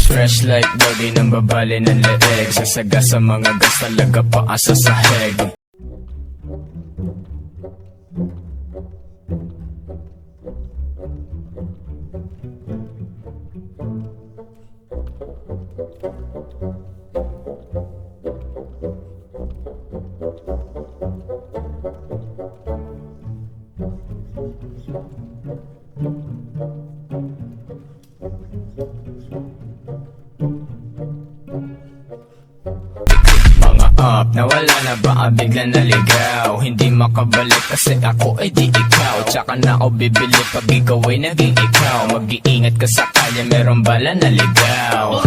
Fresh like daw, di nang babali ng leeg. Sasaga sa mga gas, talaga paasa sa heg. Nawala na ba bigla naligaw? Hindi makabalik kasi ako ay di ikaw. Tsaka na ako bibili pag ikaw ay naging ikaw. Mag-iingat ka sa kalye, meron bala na ligaw.